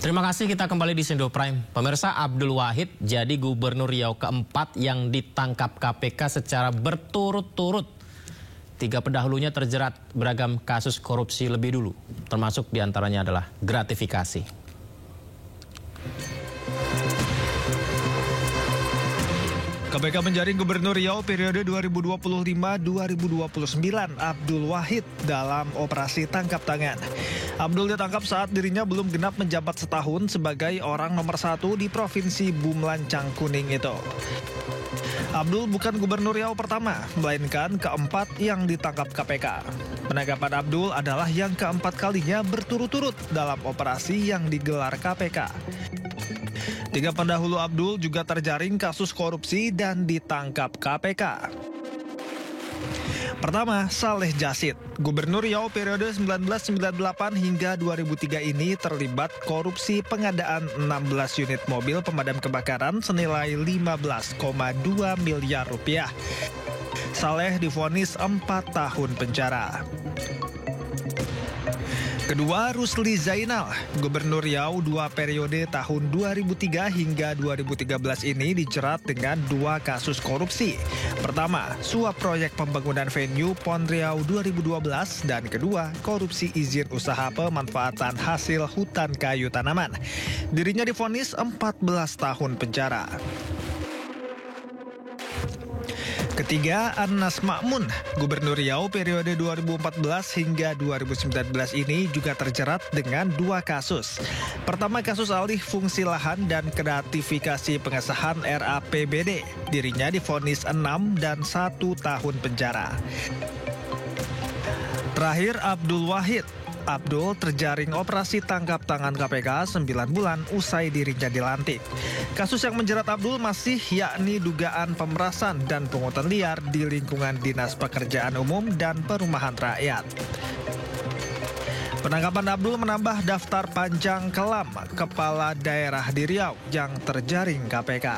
Terima kasih, kita kembali di Sindo Prime. Pemirsa, Abdul Wahid jadi Gubernur Riau keempat yang ditangkap KPK secara berturut-turut. 3 pendahulunya terjerat beragam kasus korupsi lebih dulu, termasuk diantaranya adalah gratifikasi. KPK menjaring Gubernur Riau periode 2025-2029 Abdul Wahid dalam operasi tangkap tangan. Abdul ditangkap saat dirinya belum genap menjabat setahun sebagai orang nomor 1 di Provinsi Bumlancang Kuning itu. Abdul bukan Gubernur Riau pertama, melainkan keempat yang ditangkap KPK. Penangkapan Abdul adalah yang keempat kalinya berturut-turut dalam operasi yang digelar KPK. 3 pendahulu Abdul juga terjaring kasus korupsi dan ditangkap KPK. Pertama, Saleh Jasid. Gubernur Riau periode 1998 hingga 2003 ini terlibat korupsi pengadaan 16 unit mobil pemadam kebakaran senilai 15,2 miliar rupiah. Saleh divonis 4 tahun penjara. Kedua, Rusli Zainal. Gubernur Riau 2 periode tahun 2003 hingga 2013 ini dijerat dengan 2 kasus korupsi. Pertama, suap proyek pembangunan venue PON Riau 2012 dan kedua, korupsi izin usaha pemanfaatan hasil hutan kayu tanaman. Dirinya divonis 14 tahun penjara. Ketiga, Anas Makmun. Gubernur Riau periode 2014 hingga 2019 ini juga terjerat dengan 2 kasus. Pertama, kasus alih fungsi lahan dan gratifikasi pengesahan RAPBD. Dirinya divonis 6 dan 1 tahun penjara. Terakhir, Abdul Wahid. Abdul terjaring operasi tangkap tangan KPK 9 bulan usai dirinya dilantik. Kasus yang menjerat Abdul masih yakni dugaan pemerasan dan pungutan liar di lingkungan Dinas Pekerjaan Umum dan Perumahan Rakyat. Penangkapan Abdul menambah daftar panjang kelam kepala daerah di Riau yang terjaring KPK.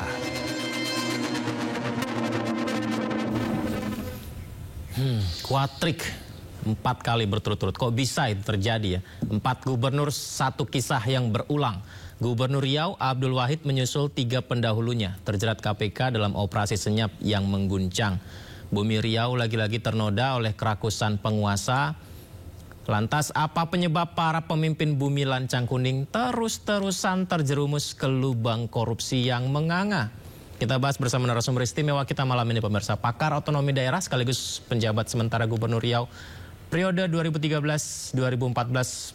Kuatrik 4 kali berturut-turut. Kok bisa itu terjadi ya? 4 gubernur, 1 kisah yang berulang. Gubernur Riau Abdul Wahid menyusul 3 pendahulunya terjerat KPK dalam operasi senyap yang mengguncang. Bumi Riau lagi-lagi ternoda oleh kerakusan penguasa. Lantas apa penyebab para pemimpin Bumi Lancang Kuning terus-terusan terjerumus ke lubang korupsi yang menganga? Kita bahas bersama narasumber istimewa kita malam ini, pemirsa. Pakar otonomi daerah sekaligus penjabat sementara Gubernur Riau periode 2013-2014,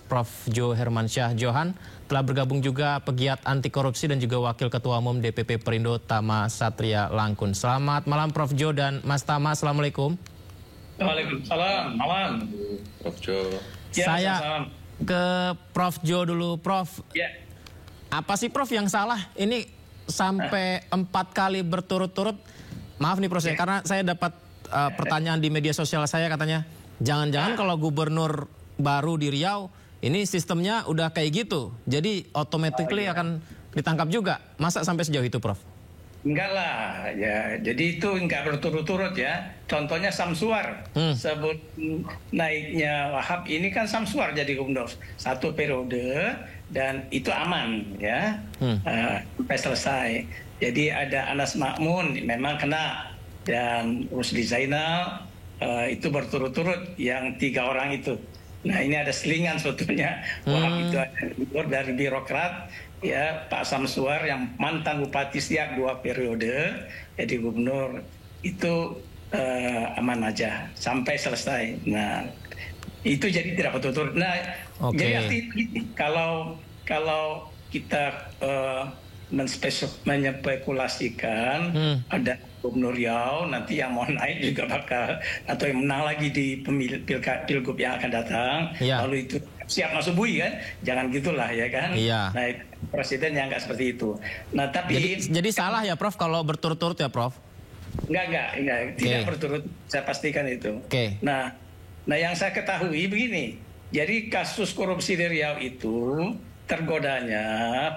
Prof. Jo Hermansyah Johan. Telah bergabung juga pegiat anti korupsi dan juga Wakil Ketua Umum DPP Perindo Tama Satria Langkun. Selamat malam Prof. Jo dan Mas Tama, Assalamualaikum. Waalaikumsalam, malam Prof. Jo. Ya, saya ke Prof. Jo dulu, Prof. Ya. Apa sih Prof yang salah? Ini sampai 4 kali berturut-turut. Maaf nih Prof, ya. Karena saya dapat pertanyaan di media sosial saya, katanya jangan-jangan kalau gubernur baru di Riau ini sistemnya udah kayak gitu, jadi automatically akan ditangkap juga. Masa sampai sejauh itu, Prof? Enggak lah, ya. Jadi itu enggak berturut-turut ya. Contohnya Samsuar. Sebelum naiknya Wahab ini kan Samsuar jadi gubernur 1 periode dan itu aman ya. Sampai selesai. Jadi ada Anas Makmun memang kena dan Rusli Zainal itu berturut-turut yang 3 orang itu. Nah ini ada selingan sebetulnya. Wahab itu ada dari birokrat ya, Pak Samsuar yang mantan Bupati Siak 2 periode jadi gubernur itu aman aja sampai selesai. Nah itu jadi tidak berturut-turut. Nah jadi artinya kalau kita menspekulasikan ada Gubernur Riau nanti yang mau naik juga bakal atau yang menang lagi di pilgub yang akan datang, lalu itu siap masuk bui kan, jangan gitulah ya kan. Nah presiden yang nggak seperti itu. Nah tapi jadi salah ya Prof kalau berturut-turut ya Prof? Enggak, tidak berturut, saya pastikan itu. Nah yang saya ketahui begini, jadi kasus korupsi di Riau itu tergodanya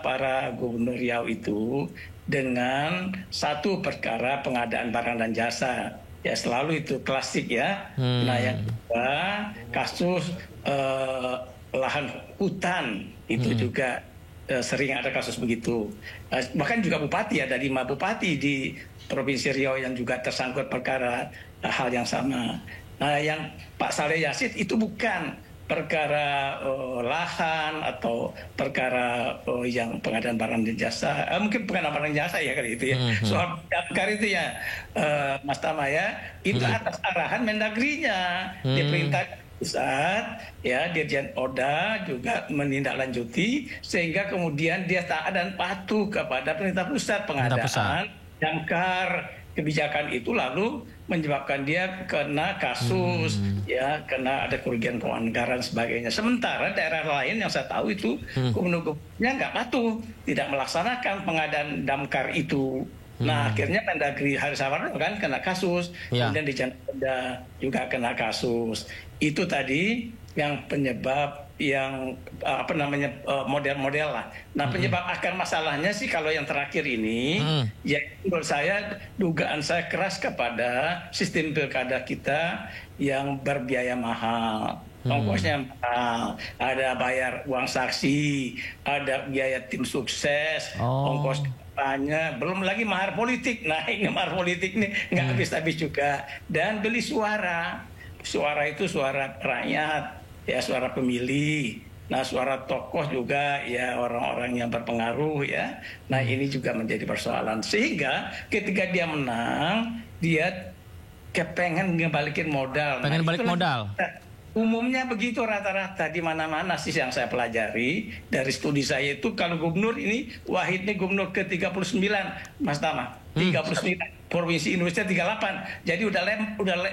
para gubernur Riau itu dengan 1 perkara pengadaan barang dan jasa. Ya selalu itu klasik ya. Nah yang kedua kasus lahan hutan itu juga sering ada kasus begitu. Bahkan juga bupati, ada 5 bupati di Provinsi Riau yang juga tersangkut perkara hal yang sama. Nah, yang Pak Saleh Yasid itu bukan perkara lahan atau perkara yang pengadaan barang dan jasa, mungkin pengadaan barang dan jasa ya kali itu ya. Soal damkar itu ya, Mas Tama ya, itu atas arahan Mendagrinya, diperintah pusat, ya Dirjen Oda juga menindaklanjuti sehingga kemudian dia taat dan patuh kepada perintah pusat pengadaan damkar. Kebijakan itu lalu menyebabkan dia kena kasus, ya kena ada kerugian keuangan negara dan sebagainya. Sementara daerah lain yang saya tahu itu gubernurnya nggak patuh, tidak melaksanakan pengadaan damkar itu. Nah, akhirnya Mendagri Haris Sawarno kan kena kasus, kemudian di Oda juga kena kasus. Itu tadi yang penyebab yang model-model lah. Nah, penyebab akar masalahnya sih kalau yang terakhir ini, ya menurut saya dugaan saya keras kepada sistem pilkada kita yang berbiaya mahal. Ongkosnya mahal, ada bayar uang saksi, ada biaya tim sukses, ongkos kampanye, belum lagi mahar politik. Nah, ini mahar politik nih nggak habis-habis juga. Dan beli suara. Suara itu suara rakyat, ya suara pemilih. Nah, suara tokoh juga ya orang-orang yang berpengaruh ya. Nah, ini juga menjadi persoalan. Sehingga ketika dia menang, dia kepengen ngebalikin modal. Pengen balik modal. Umumnya begitu rata-rata di mana-mana sih yang saya pelajari dari studi saya itu kalau gubernur ini Wahid ini gubernur ke-39 Mas Tama. 39 provinsi Indonesia 38. Jadi udah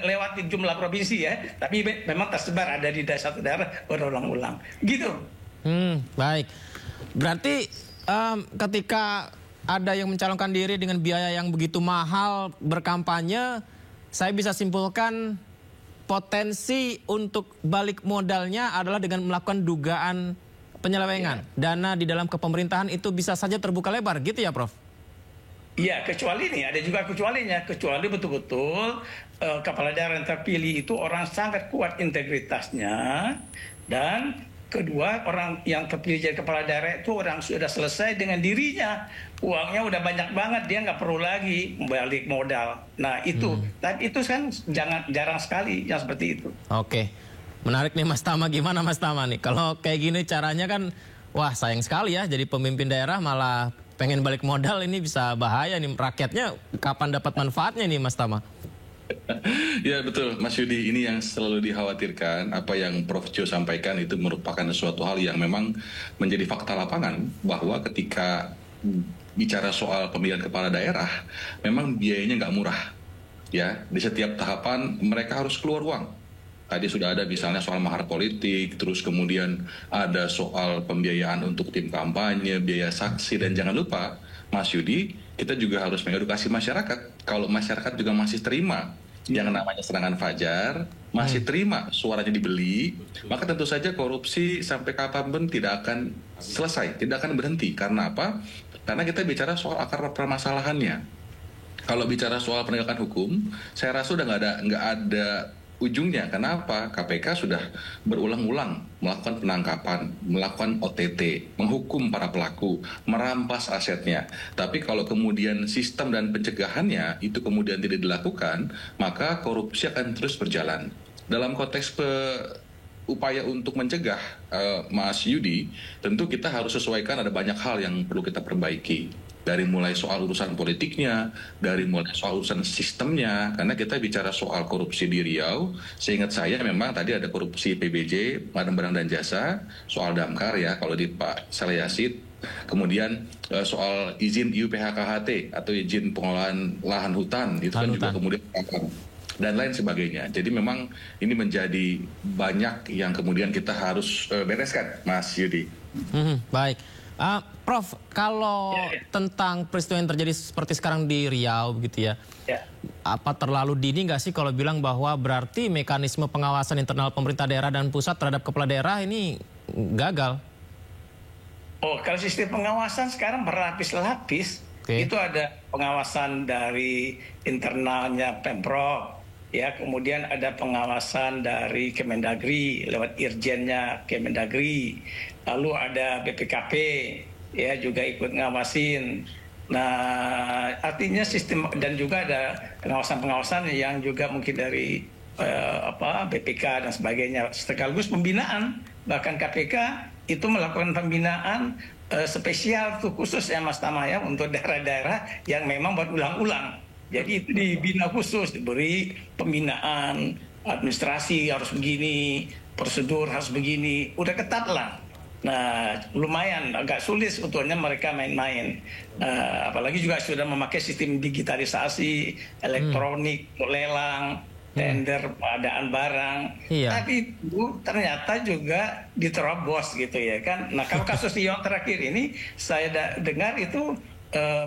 lewat jumlah provinsi ya, tapi memang tersebar ada di satu daerah berulang-ulang. Gitu. Baik. Berarti ketika ada yang mencalonkan diri dengan biaya yang begitu mahal berkampanye, saya bisa simpulkan potensi untuk balik modalnya adalah dengan melakukan dugaan penyelewengan. Dana di dalam kepemerintahan itu bisa saja terbuka lebar, gitu ya Prof? Iya, kecuali nih, ada juga kecualinya. Kecuali betul-betul kepala daerah yang terpilih itu orang sangat kuat integritasnya. Dan kedua, orang yang terpilih jadi kepala daerah itu orang sudah selesai dengan dirinya. Uangnya udah banyak banget, dia nggak perlu lagi balik modal. Nah itu, tapi itu kan jarang sekali yang seperti itu. Oke, menarik nih Mas Tama. Gimana Mas Tama nih? Kalau kayak gini caranya kan, wah sayang sekali ya. Jadi pemimpin daerah malah pengen balik modal, ini bisa bahaya nih. Rakyatnya kapan dapat manfaatnya nih Mas Tama? Ya betul Mas Yudi, ini yang selalu dikhawatirkan. Apa yang Prof Jo sampaikan itu merupakan suatu hal yang memang menjadi fakta lapangan, bahwa ketika bicara soal pemilihan kepala daerah memang biayanya nggak murah ya. Di setiap tahapan mereka harus keluar uang. Tadi sudah ada misalnya soal mahar politik, terus kemudian ada soal pembiayaan untuk tim kampanye, biaya saksi, dan jangan lupa Mas Yudi, kita juga harus mengedukasi masyarakat. Kalau masyarakat juga masih terima yang namanya serangan fajar, masih terima suaranya dibeli, maka tentu saja korupsi sampai kapanpun tidak akan selesai, tidak akan berhenti. Karena apa? Karena kita bicara soal akar permasalahannya. Kalau bicara soal penegakan hukum, saya rasa udah nggak ada ujungnya. Kenapa? KPK sudah berulang-ulang melakukan penangkapan, melakukan OTT, menghukum para pelaku, merampas asetnya. Tapi kalau kemudian sistem dan pencegahannya itu kemudian tidak dilakukan, maka korupsi akan terus berjalan. Dalam konteks upaya untuk mencegah, Mas Yudi, tentu kita harus sesuaikan, ada banyak hal yang perlu kita perbaiki. Dari mulai soal urusan politiknya, dari mulai soal urusan sistemnya, karena kita bicara soal korupsi di Riau, seingat saya memang tadi ada korupsi PBJ, barang dan jasa, soal damkar ya, kalau di Pak Saleh Yasid, kemudian soal izin IUPHKHT atau izin pengelolaan lahan hutan, itu kan juga kemudian dan lain sebagainya. Jadi memang ini menjadi banyak yang kemudian kita harus bereskan, Mas Yudi. Baik. Prof, kalau tentang peristiwa yang terjadi seperti sekarang di Riau begitu ya, apa terlalu dini nggak sih kalau bilang bahwa berarti mekanisme pengawasan internal pemerintah daerah dan pusat terhadap kepala daerah ini gagal? Oh, kalau sistem pengawasan sekarang berlapis-lapis. Itu ada pengawasan dari internalnya Pemprov, ya, kemudian ada pengawasan dari Kemendagri lewat irjennya Kemendagri, lalu ada BPKP, ya juga ikut ngawasin. Nah, artinya sistem dan juga ada pengawasan-pengawasan yang juga mungkin dari BPK dan sebagainya, sekaligus pembinaan. Bahkan KPK itu melakukan pembinaan spesial tuh khusus ya Mas Tama ya untuk daerah-daerah yang memang berulang-ulang. Jadi itu dibina khusus, diberi pembinaan administrasi harus begini, prosedur harus begini, udah ketat lah. Nah, lumayan agak sulit sebetulnya mereka main-main. Apalagi juga sudah memakai sistem digitalisasi, elektronik, lelang, tender, pengadaan barang. Iya. Tapi itu ternyata juga diterobos gitu ya kan. Nah, kalau kasus yang terakhir ini saya dengar itu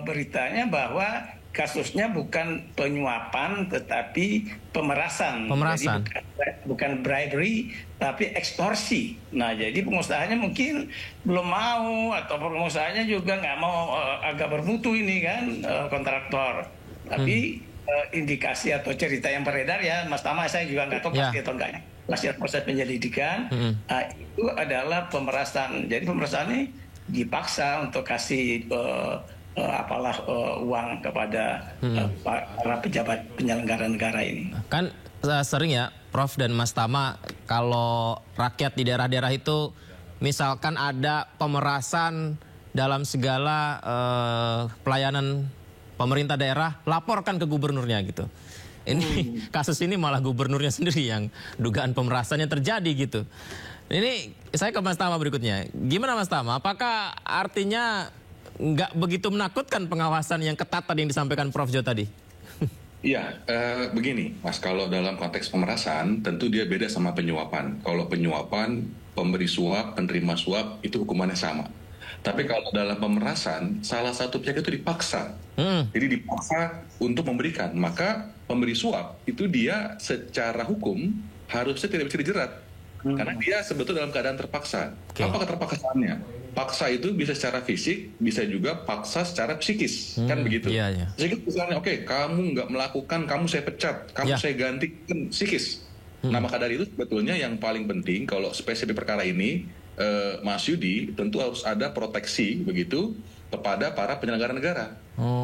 beritanya bahwa kasusnya bukan penyuapan tetapi pemerasan. Pemerasan. Jadi bukan bribery tapi ekstorsi. Nah, jadi pengusahanya mungkin belum mau atau pengusahanya juga nggak mau agak bermutu ini kan kontraktor. Tapi indikasi atau cerita yang beredar ya Mas Tama, saya juga nggak tahu pasti atau enggaknya. Masih proses penyelidikan. Itu adalah pemerasan. Jadi pemerasan ini dipaksa untuk kasih uang kepada para pejabat penyelenggara negara ini. Kan sering ya Prof dan Mas Tama, kalau rakyat di daerah-daerah itu misalkan ada pemerasan dalam segala pelayanan pemerintah daerah, laporkan ke gubernurnya gitu. Ini kasus ini malah gubernurnya sendiri yang dugaan pemerasannya terjadi gitu. Ini saya ke Mas Tama berikutnya. Gimana Mas Tama? Apakah artinya nggak begitu menakutkan pengawasan yang ketat tadi yang disampaikan Prof Jo tadi? Iya, begini Mas, kalau dalam konteks pemerasan tentu dia beda sama penyuapan. Kalau penyuapan, pemberi suap, penerima suap itu hukumannya sama. Tapi kalau dalam pemerasan, salah satu pihak itu dipaksa. Jadi dipaksa untuk memberikan. Maka pemberi suap itu dia secara hukum harusnya tidak bisa dijerat. Karena dia sebetulnya dalam keadaan terpaksa. Apa keterpaksaannya? Paksa itu bisa secara fisik, bisa juga paksa secara psikis. Kan begitu? Iya. Psikis misalnya, oke, kamu nggak melakukan, kamu saya pecat, kamu saya ganti, kan psikis. Nah, maka dari itu sebetulnya yang paling penting kalau spesifik perkara ini, Mas Yudi, tentu harus ada proteksi begitu kepada para penyelenggara negara.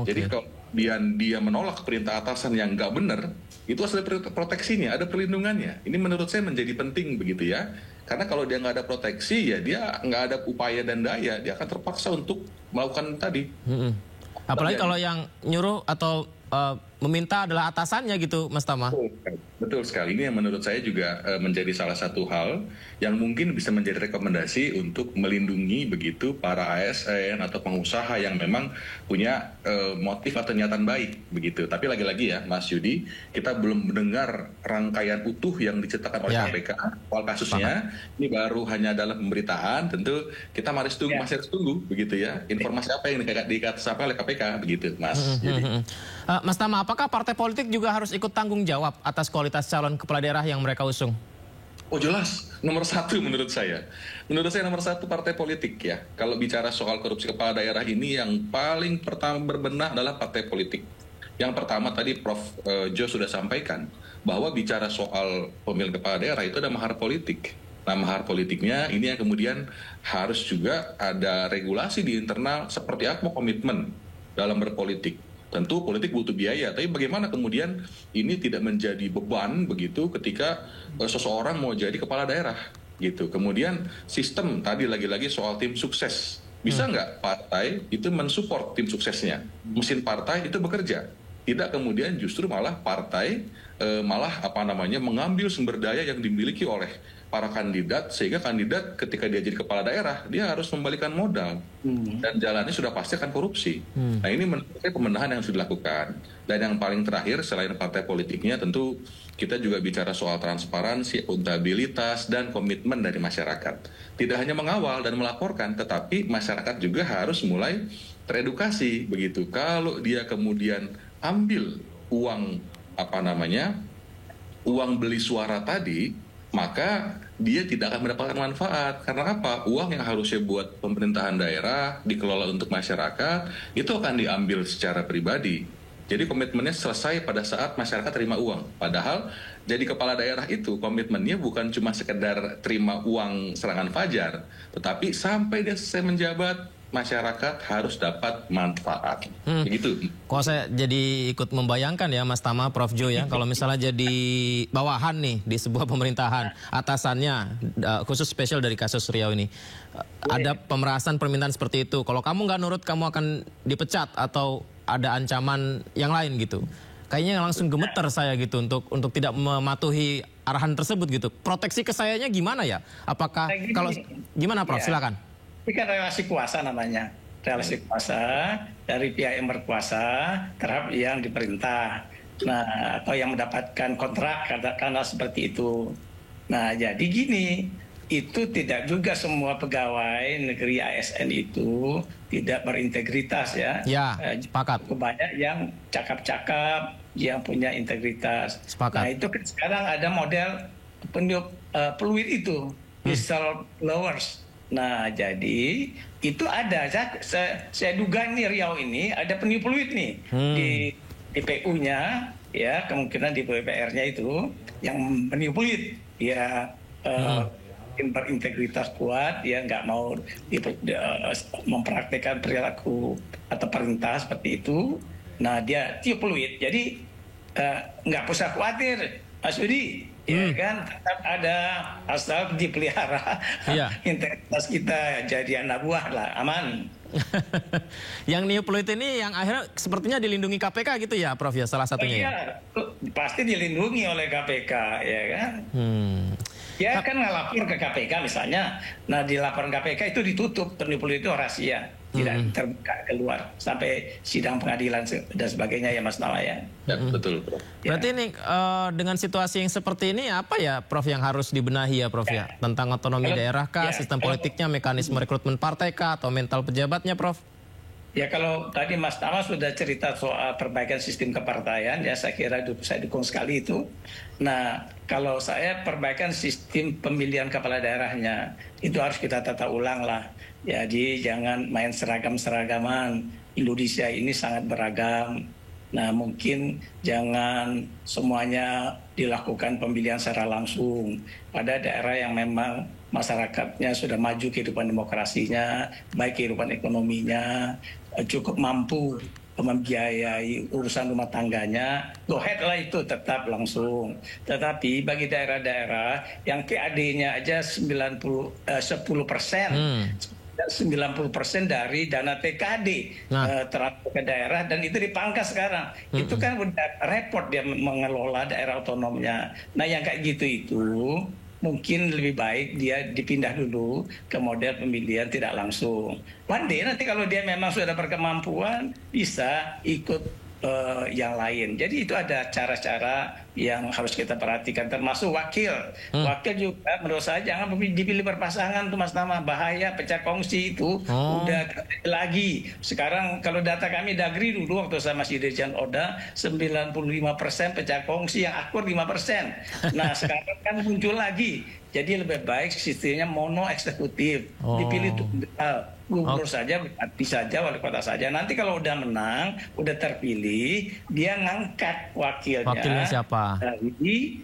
Jadi kalau dia menolak perintah atasan yang nggak benar, itu harus ada proteksinya, ada perlindungannya. Ini menurut saya menjadi penting begitu ya. Karena kalau dia nggak ada proteksi, ya dia nggak ada upaya dan daya, dia akan terpaksa untuk melakukan tadi. Apalagi kalau yang nyuruh atau meminta adalah atasannya gitu, Mas Tama. Betul sekali. Ini yang menurut saya juga menjadi salah satu hal yang mungkin bisa menjadi rekomendasi untuk melindungi begitu para ASN atau pengusaha yang memang punya motif atau niatan baik begitu. Tapi lagi-lagi ya, Mas Yudi, kita belum mendengar rangkaian utuh yang diceritakan oleh KPK soal kasusnya. Ini baru hanya dalam pemberitaan. Tentu kita masih harus tunggu begitu ya. Informasi apa yang dikatakan oleh KPK begitu, Mas Yudi. Mas Tama, apakah partai politik juga harus ikut tanggung jawab atas kualitas calon kepala daerah yang mereka usung? Oh jelas, nomor satu menurut saya. Menurut saya nomor satu partai politik ya. Kalau bicara soal korupsi kepala daerah ini yang paling pertama berbenah adalah partai politik. Yang pertama tadi Prof Jo sudah sampaikan bahwa bicara soal pemilihan kepala daerah itu ada mahar politik. Nah mahar politiknya ini yang kemudian harus juga ada regulasi di internal seperti apa komitmen dalam berpolitik. Tentu politik butuh biaya, tapi bagaimana kemudian ini tidak menjadi beban begitu ketika seseorang mau jadi kepala daerah gitu. Kemudian sistem tadi lagi-lagi soal tim sukses. Bisa nggak partai itu mensupport tim suksesnya? Mesin partai itu bekerja. Tidak kemudian justru malah partai mengambil sumber daya yang dimiliki oleh para kandidat, sehingga kandidat ketika dia jadi kepala daerah dia harus membalikan modal dan jalannya sudah pasti akan korupsi. Nah ini menurut saya pembenahan yang sudah dilakukan. Dan yang paling terakhir selain partai politiknya tentu kita juga bicara soal transparansi, akuntabilitas dan komitmen dari masyarakat. Tidak hanya mengawal dan melaporkan, tetapi masyarakat juga harus mulai teredukasi begitu. Kalau dia kemudian ambil uang uang beli suara tadi, maka dia tidak akan mendapatkan manfaat. Karena apa? Uang yang harusnya buat pemerintahan daerah, dikelola untuk masyarakat, itu akan diambil secara pribadi. Jadi komitmennya selesai pada saat masyarakat terima uang. Padahal jadi kepala daerah itu komitmennya bukan cuma sekedar terima uang serangan fajar, tetapi sampai dia selesai menjabat, masyarakat harus dapat manfaat. Begitu. Kok saya jadi ikut membayangkan ya Mas Tama, Prof Jo ya, kalau misalnya jadi bawahan nih di sebuah pemerintahan, atasannya khusus spesial dari kasus Riau ini, ada pemerasan permintaan seperti itu. Kalau kamu nggak nurut, kamu akan dipecat atau ada ancaman yang lain gitu. Kayaknya langsung gemeter saya gitu untuk tidak mematuhi arahan tersebut gitu. Proteksi ke sayanya gimana ya? Apakah kalau gimana Prof? Silakan. Ini kan relasi kuasa namanya. Relasi kuasa dari pihak yang berkuasa terhadap yang diperintah. Nah, atau yang mendapatkan kontrak karena seperti itu. Nah, jadi gini, itu tidak juga semua pegawai negeri ASN itu tidak berintegritas ya. Ya, sepakat. Banyak yang cakap-cakap, yang punya integritas. Sepakat. Nah, itu kan sekarang ada model peniup peluit itu, whistleblowers. Nah, jadi itu ada. Saya duga nih Riau ini ada peniup peluit nih di PU-nya, ya kemungkinan di PPR-nya itu yang meniup peluit, ya berintegritas kuat, ya nggak mau mempraktekkan perilaku atau perintah seperti itu. Nah, dia tiup peluit. Jadi nggak usah khawatir, Mas Budi. Ya kan, tetap ada asal dipelihara integritas kita jadi anak buah lah, aman. Yang niup peluit ini yang akhirnya sepertinya dilindungi KPK gitu ya Prof ya, salah satunya. Iya, pasti dilindungi oleh KPK ya kan. Ya kan ngelapor ke KPK misalnya. Nah di laporan KPK itu ditutup, peniup peluit itu rahasia, tidak terbuka keluar sampai sidang pengadilan dan sebagainya ya Mas Nala ya. Ya betul. Berarti ini dengan situasi yang seperti ini apa ya Prof yang harus dibenahi ya Prof ya? Tentang otonomi daerah kah, sistem politiknya, mekanisme rekrutmen partai kah, atau mental pejabatnya Prof? Ya kalau tadi Mas Tama sudah cerita soal perbaikan sistem kepartaian, ya saya kira saya dukung sekali itu. Nah kalau saya perbaikan sistem pemilihan kepala daerahnya, itu harus kita tata ulang lah. Jadi jangan main seragam-seragaman. Indonesia ini sangat beragam. Nah mungkin jangan semuanya dilakukan pemilihan secara langsung. Pada daerah yang memang masyarakatnya sudah maju kehidupan demokrasinya, baik kehidupan ekonominya, cukup mampu membiayai urusan rumah tangganya, go ahead lah itu tetap langsung. Tetapi bagi daerah-daerah yang PAD-nya aja 10%, 90% dari dana TKD terhadap ke daerah, dan itu dipangkas sekarang. Itu kan udah repot dia mengelola daerah otonomnya. Nah yang kayak gitu itu mungkin lebih baik dia dipindah dulu ke model pemilihan tidak langsung. One day nanti kalau dia memang sudah berkemampuan bisa ikut yang lain. Jadi itu ada cara-cara yang harus kita perhatikan, termasuk wakil. Wakil juga menurut saya jangan dipilih berpasangan tuh Mas Tama, bahaya, pecah kongsi itu udah lagi. Sekarang kalau data kami Dagri dulu waktu saya masih Dirjen Oda 95% pecah kongsi, yang akur 5%. Nah sekarang kan muncul lagi. Jadi lebih baik sistemnya mono eksekutif, dipilih tunggal. Gubernur saja, bupati saja, wali kota saja. Nanti kalau udah menang, udah terpilih, dia ngangkat wakilnya. Wakilnya siapa? Dari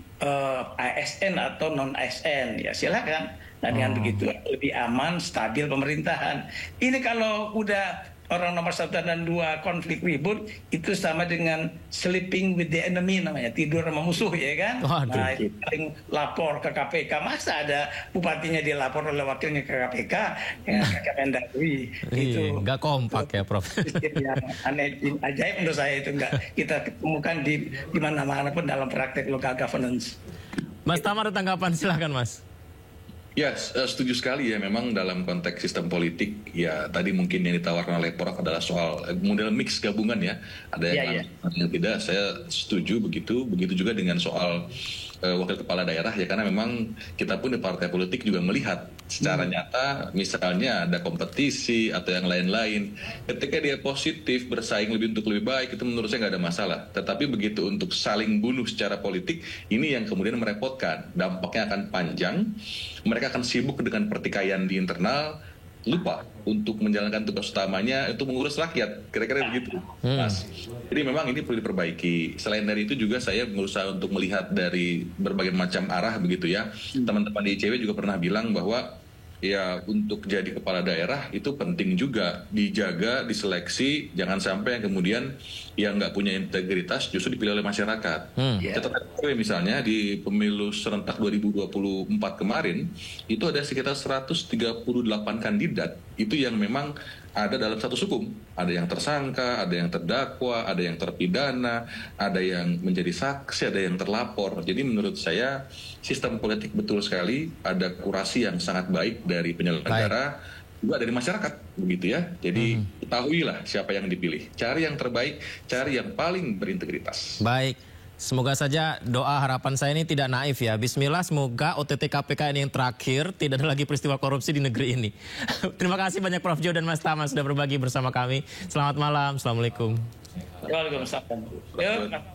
ASN atau non ASN, ya silakan. Nah dengan begitu lebih aman, stabil pemerintahan. Ini kalau udah orang nomor 1 dan 2 konflik ribut, itu sama dengan sleeping with the enemy namanya, tidur sama musuh ya kan. Nah itu paling lapor ke KPK, masa ada bupatinya dilapor oleh wakilnya ke KPK, ya ke Kemendagri. Itu nggak kompak ya Prof. Yang aneh, ajaib menurut saya itu nggak kita ketemukan di mana-mana pun dalam praktek local governance. Mas Tama ada tanggapan, silakan Mas. Ya, setuju sekali ya. Memang dalam konteks sistem politik, ya tadi mungkin yang ditawarkan oleh Prof adalah soal model mix gabungan ya. Ada yang yang tidak, saya setuju begitu. Begitu juga dengan soal wakil kepala daerah ya, karena memang kita pun di partai politik juga melihat secara nyata misalnya ada kompetisi atau yang lain-lain, ketika dia positif bersaing untuk lebih baik, itu menurut saya nggak ada masalah. Tetapi begitu untuk saling bunuh secara politik, ini yang kemudian merepotkan, dampaknya akan panjang, mereka akan sibuk dengan pertikaian di internal, lupa untuk menjalankan tugas utamanya itu mengurus rakyat, kira-kira begitu Mas. Jadi memang ini perlu diperbaiki. Selain dari itu juga saya berusaha untuk melihat dari berbagai macam arah begitu ya. Teman-teman di ICW juga pernah bilang bahwa ya untuk jadi kepala daerah itu penting juga dijaga, diseleksi, jangan sampai yang kemudian yang nggak punya integritas justru dipilih oleh masyarakat. Catatan misalnya di pemilu serentak 2024 kemarin itu ada sekitar 138 kandidat itu yang memang ada dalam status hukum. Ada yang tersangka, ada yang terdakwa, ada yang terpidana, ada yang menjadi saksi, ada yang terlapor. Jadi menurut saya sistem politik betul sekali, ada kurasi yang sangat baik dari penyelenggara, juga dari masyarakat, begitu ya. Jadi ketahuilah siapa yang dipilih. Cari yang terbaik, cari yang paling berintegritas. Baik. Semoga saja doa harapan saya ini tidak naif ya. Bismillah, semoga OTT KPK ini yang terakhir, tidak ada lagi peristiwa korupsi di negeri ini. Terima kasih banyak Prof Jo dan Mas Tama sudah berbagi bersama kami. Selamat malam, Assalamualaikum. Waalaikumsalam.